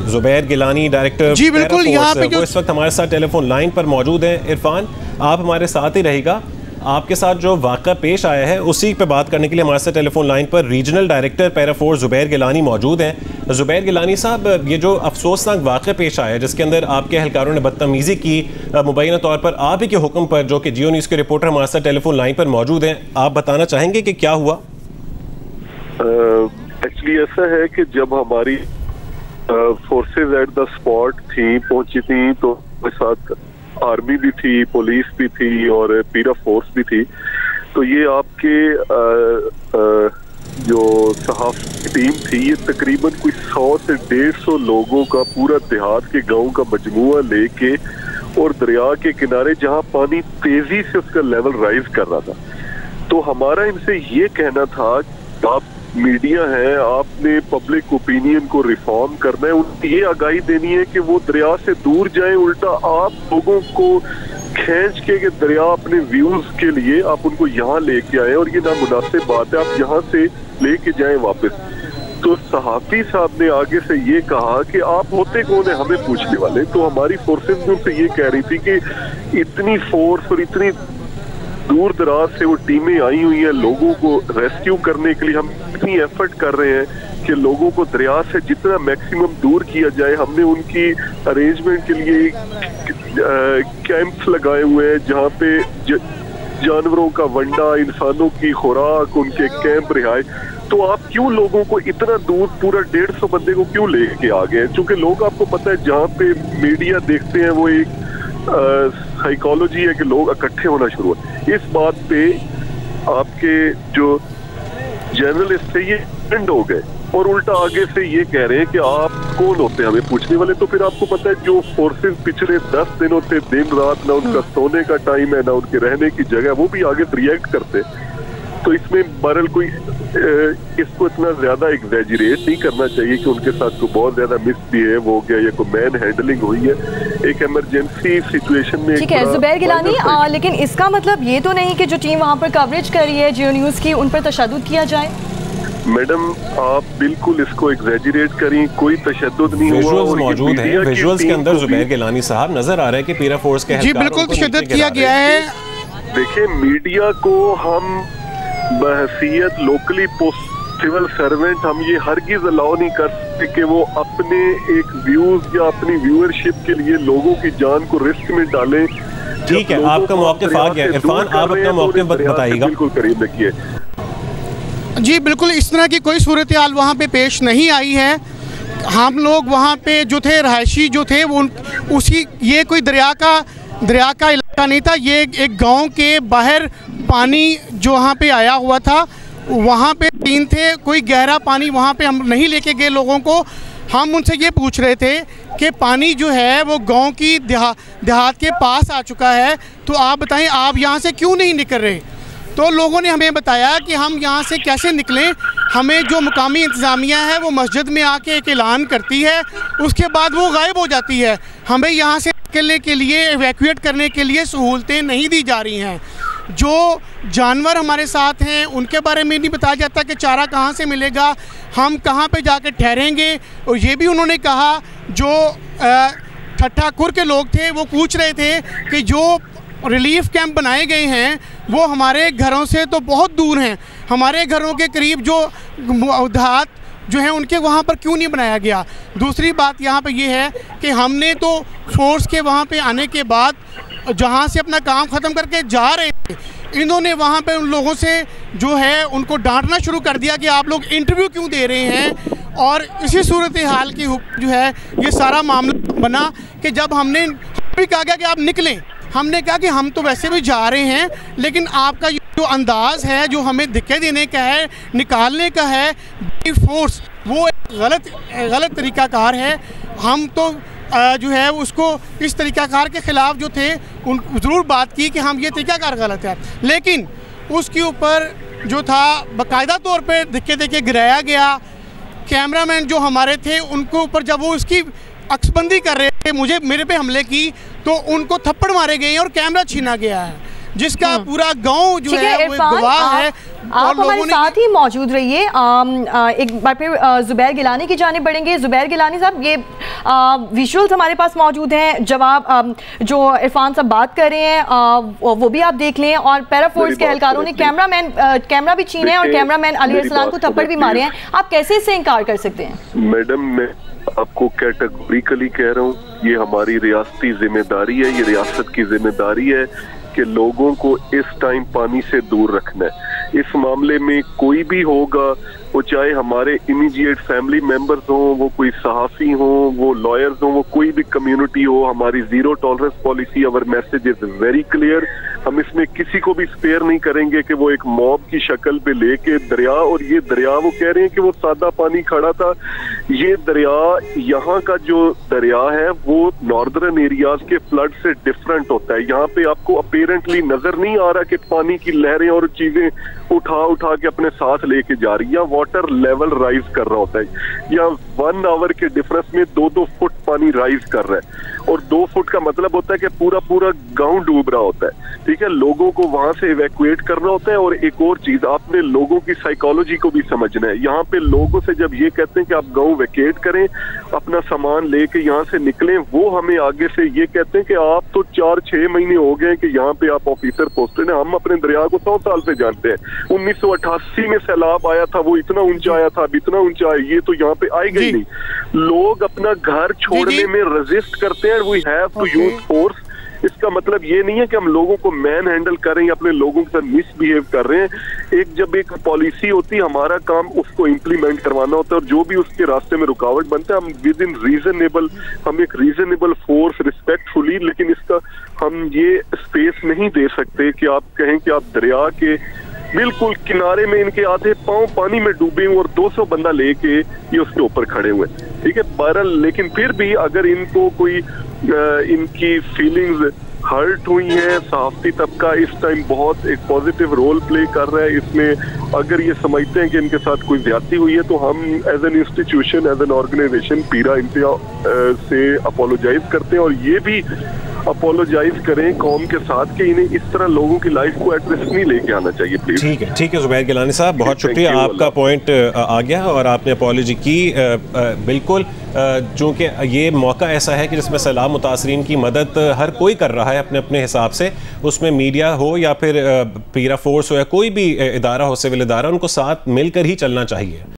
Zubair Gilani director जी बिल्कुल, यहाँ पे वो इस वक्त हमारे साथ टेलीफोन लाइन पर मौजूद हैं। इरफान, आप हमारे साथ ही रहेगा। आपके साथ जो वाक़ा पेश आया है उसी पे बात करने के लिए हमारे साथ टेलीफोन लाइन पर regional director PERA force Zubair Gilani मौजूद हैं। जुबैर गिलानी साहब, ये जो अफसोसनाक वाक़ा पेश आया है जिसके अंदर आपके एहलकारों ने बदतमीज़ी की, मुबैना तौर पर आप ही के हुक्म पर, जो कि जियो न्यूज़ के रिपोर्टर हमारे साथ टेलीफोन लाइन पर मौजूद हैं, आप बताना चाहेंगे कि क्या हुआ? एक्चुअली ऐसा है कि जब हमारी फोर्सेज एट द स्पॉट थी, पहुंची थी, तो हमारे साथ आर्मी भी थी, पुलिस भी थी और पीरा फोर्स भी थी। तो ये आपके जो सहाफ़ी टीम थी, ये तकरीबन कोई 100 से 150 लोगों का पूरा देहात के गांव का मजमुआ लेके और दरिया के किनारे जहां पानी तेजी से उसका लेवल राइज कर रहा था, तो हमारा इनसे ये कहना था आप मीडिया है, आपने पब्लिक ओपिनियन को रिफॉर्म करना है, उनको ये आगाही देनी है कि वो दरिया से दूर जाएं, उल्टा आप लोगों को खींच के कि दरिया अपने व्यूज के लिए आप उनको यहाँ लेके आए, और ये नामुनासिब बात है, आप यहाँ से लेके जाएं वापस। तो सहाफी साहब ने आगे से ये कहा कि आप होते कौन है हमें पूछने वाले। तो हमारी फोर्सेज में उनसे ये कह रही थी कि इतनी फोर्स और इतनी दूर दराज से वो टीमें आई हुई हैं लोगों को रेस्क्यू करने के लिए, हम इतनी एफर्ट कर रहे हैं कि लोगों को दरिया से जितना मैक्सिमम दूर किया जाए। हमने उनकी अरेंजमेंट के लिए कैंप्स लगाए हुए हैं जहाँ पे जानवरों का वंडा, इंसानों की खुराक, उनके कैंप रिहाई। तो आप क्यों लोगों को इतना दूर, पूरा 150 बंदे को क्यों लेके आ गए? क्योंकि लोग, आपको पता है, जहाँ पे मीडिया देखते हैं वो एक साइकोलॉजी है कि लोग इकट्ठे होना शुरू हो। इस बात पे आपके जो जर्नलिस्ट थे ये एंड हो गए और उल्टा आगे से ये कह रहे हैं कि आप कौन होते हैं हमें पूछने वाले। तो फिर आपको पता है जो फोर्सेस पिछले 10 दिनों से दिन रात ना उनका सोने का टाइम है ना उनके रहने की जगह, वो भी आगे रिएक्ट करते। तो इसमें बहरहाल कोई इसको इतना ज्यादा एग्जैजरेट नहीं करना चाहिए कि उनके साथ कोई बहुत ज्यादा मिसबिहेव हो गया या कोई मैन हैंडलिंग हुई है। एक इमरजेंसी सिचुएशन में। ठीक है जुबैर गिलानी, लेकिन इसका मतलब ये तो नहीं कि जो टीम वहाँ पर कवरेज कर रही है जियो न्यूज़ की, उन पर तशद्दुद किया जाए। मैडम, आप बिल्कुल इसको एग्जैजरेट करें, कोई तशद्दुद नहीं हुआ। विजुअल्स मौजूद हैं, विजुअल्स के अंदर जुबैर गिलानी साहब नजर आ रहा है कि पीरा फोर्स के जी बिल्कुल तशद्दुद किया गया है। देखिए, मीडिया को हम बहसियत लोकली सिविल सर्वेंट हम ये हरगिज अलाउ नहीं कर सकते कि वो अपने एक व्यूज या अपनी व्यूअरशिप के लिए लोगों की जान को रिस्क में डालें। ठीक है, आपका मौक़िफ़ आ गया। इरफान, आप अपना मौक़िफ़ बताइएगा। बिल्कुल करीब रखिए। जी बिल्कुल, इस तरह की कोई सूरत हाल वहाँ पे पेश नहीं आई है। हम लोग वहाँ पे जो थे, रहायशी जो थे, वो उसी, ये कोई दरिया का इलाका नहीं था। ये एक गांव के बाहर पानी जो वहाँ पे आया हुआ था, वहाँ पे तीन थे, कोई गहरा पानी वहाँ पे हम नहीं लेके गए लोगों को। हम उनसे ये पूछ रहे थे कि पानी जो है वो गांव की देहात के पास आ चुका है, तो आप बताएं आप यहाँ से क्यों नहीं निकल रहे। तो लोगों ने हमें बताया कि हम यहाँ से कैसे निकलें, हमें जो मुकामी इंतज़ामिया है वो मस्जिद में आके एक ऐलान करती है, उसके बाद वो गायब हो जाती है। हमें यहाँ से निकलने के लिए, एवैक्यूएट करने के लिए सहूलतें नहीं दी जा रही हैं। जो जानवर हमारे साथ हैं उनके बारे में नहीं बताया जाता कि चारा कहाँ से मिलेगा, हम कहाँ पे जाकर ठहरेंगे। और ये भी उन्होंने कहा, जो ठट्ठाकुर के लोग थे वो पूछ रहे थे कि जो रिलीफ कैंप बनाए गए हैं वो हमारे घरों से तो बहुत दूर हैं, हमारे घरों के करीब जो देहात जो हैं उनके वहाँ पर क्यों नहीं बनाया गया। दूसरी बात यहाँ पे ये है कि हमने तो फोर्स के वहाँ पे आने के बाद जहाँ से अपना काम ख़त्म करके जा रहे थे, इन्होंने वहाँ पे उन लोगों से जो है उनको डांटना शुरू कर दिया कि आप लोग इंटरव्यू क्यों दे रहे हैं। और इसी सूरत हाल की जो है ये सारा मामला बना कि जब हमने भी कहा गया कि आप निकलें, हमने कहा कि हम तो वैसे भी जा रहे हैं, लेकिन आपका जो अंदाज़ है जो हमें धक्के देने का है, निकालने का है फोर्स, वो गलत तरीक़ाकार है। हम तो जो है उसको इस तरीक़ाकार के ख़िलाफ़ जो थे उन ज़रूर बात की कि हम ये तरीक़ाकार गलत है, लेकिन उसके ऊपर जो था बाकायदा तौर पे धक्के देके गिराया गया। कैमरामैन जो हमारे थे उनके ऊपर जब वो उसकी अक्सबंदी कर रहे थे, मेरे पे हमले की, तो उनको थप्पड़ मारे गए हैं और कैमरा छीना गया है, जिसका पूरा गांव जो है वो गवाह है। आप हमारे साथ ही मौजूद रहिए। एक बार फिर जुबैर गिलानी की जानिब बढ़ेंगे। जुबैर गिलानी साहब, ये विजुअल्स हमारे पास मौजूद हैं, जब आप जो इरफान साहब बात कर रहे हैं वो भी आप देख लें, और पैरा फोर्स के एहलकारों ने कैमरा भी छीने और कैमरामैन अली अरसलान को थप्पड़ भी मारे हैं। आप कैसे इससे इनकार कर सकते हैं? मैडम, मैं आपको कैटेगोरिकली कह रहा हूँ, ये हमारी रियासती जिम्मेदारी है, ये रियासत की जिम्मेदारी है कि लोगों को इस टाइम पानी से दूर रखना है। इस मामले में कोई भी होगा, वो चाहे हमारे इमीडिएट फैमिली मेंबर्स हों, वो कोई सहाफ़ी हों, वो लॉयर्स हों, वो कोई भी कम्युनिटी हो, हमारी zero tolerance policy, our message is very clear. हम इसमें किसी को भी स्पेयर नहीं करेंगे कि वो एक मॉब की शक्ल पे लेके दरिया, और ये दरिया वो कह रहे हैं कि वो सादा पानी खड़ा था, ये दरिया, यहाँ का जो दरिया है वो नॉर्दर्न एरियाज के फ्लड से डिफरेंट होता है। यहाँ पे आपको अपेरेंटली नजर नहीं आ रहा कि पानी की लहरें और चीजें उठा के अपने साथ लेके जा रही है, वाटर लेवल राइज कर रहा होता है। या 1 आवर के डिफरेंस में 2-2 फुट पानी राइज कर रहा है, और 2 फुट का मतलब होता है कि पूरा गांव डूब रहा होता है। ठीक है, लोगों को वहां से इवैक्यूएट करना होता है। और एक और चीज, आपने लोगों की साइकोलॉजी को भी समझना है। यहाँ पे लोगों से जब ये कहते हैं कि आप गांव वैकेट करें, अपना सामान लेके यहाँ से निकलें, वो हमें आगे से ये कहते हैं कि आप तो 4-6 महीने हो गए कि यहाँ पे आप ऑफिसर पोस्टेड हैं। हम अपने दरिया को 100 साल से जानते हैं। 1988 में सैलाब आया था, वो इतना ऊंचा आया था, अब इतना ऊंचा है, ये तो यहाँ पे आएगा ही नहीं। लोग अपना घर छोड़ने में रेजिस्ट करते हैं, we have to use force. इसका मतलब ये नहीं है कि हम लोगों को मैन हैंडल कर रहे हैं, अपने लोगों के साथ मिसबिहेव कर रहे हैं। जब एक पॉलिसी होती है, हमारा काम उसको इम्प्लीमेंट करवाना होता है, और जो भी उसके रास्ते में रुकावट बनता है, हम विद इन रीजनेबल, हम एक रीजनेबल फोर्स रिस्पेक्टफुली, लेकिन इसका हम ये स्पेस नहीं दे सकते कि आप कहें कि आप दरिया के बिल्कुल किनारे में इनके आधे पांव पानी में डूबे हुए और 200 बंदा लेके ये उसके ऊपर खड़े हुए। ठीक है, बहरहाल, लेकिन फिर भी अगर इनको कोई इनकी फीलिंग्स हर्ट हुई है, सहाफती तबका इस टाइम बहुत एक पॉजिटिव रोल प्ले कर रहा है इसमें। अगर ये समझते हैं कि इनके साथ कोई ज्यादती हुई है, तो हम as an institution, as an organisation PERA इंतजार से अपोलोजाइज करते हैं, और ये भी अपोलोजाइज करें कौम के साथ कि इन्हें इस तरह लोगों की लाइफ को एट रिस्क नहीं लेके आना चाहिए, प्लीज। ठीक है ज़ुबैर गिलानी साहब, बहुत शुक्रिया, आपका पॉइंट आ गया और आपने अपॉलॉजी की। बिल्कुल, चूँकि ये मौका ऐसा है कि जिसमें सैलाब मुतासरीन की मदद हर कोई कर रहा है अपने अपने हिसाब से, उसमें मीडिया हो या फिर पीरा फोर्स हो या कोई भी इदारा हो, सिविल इदारा, उनको साथ मिलकर ही चलना चाहिए।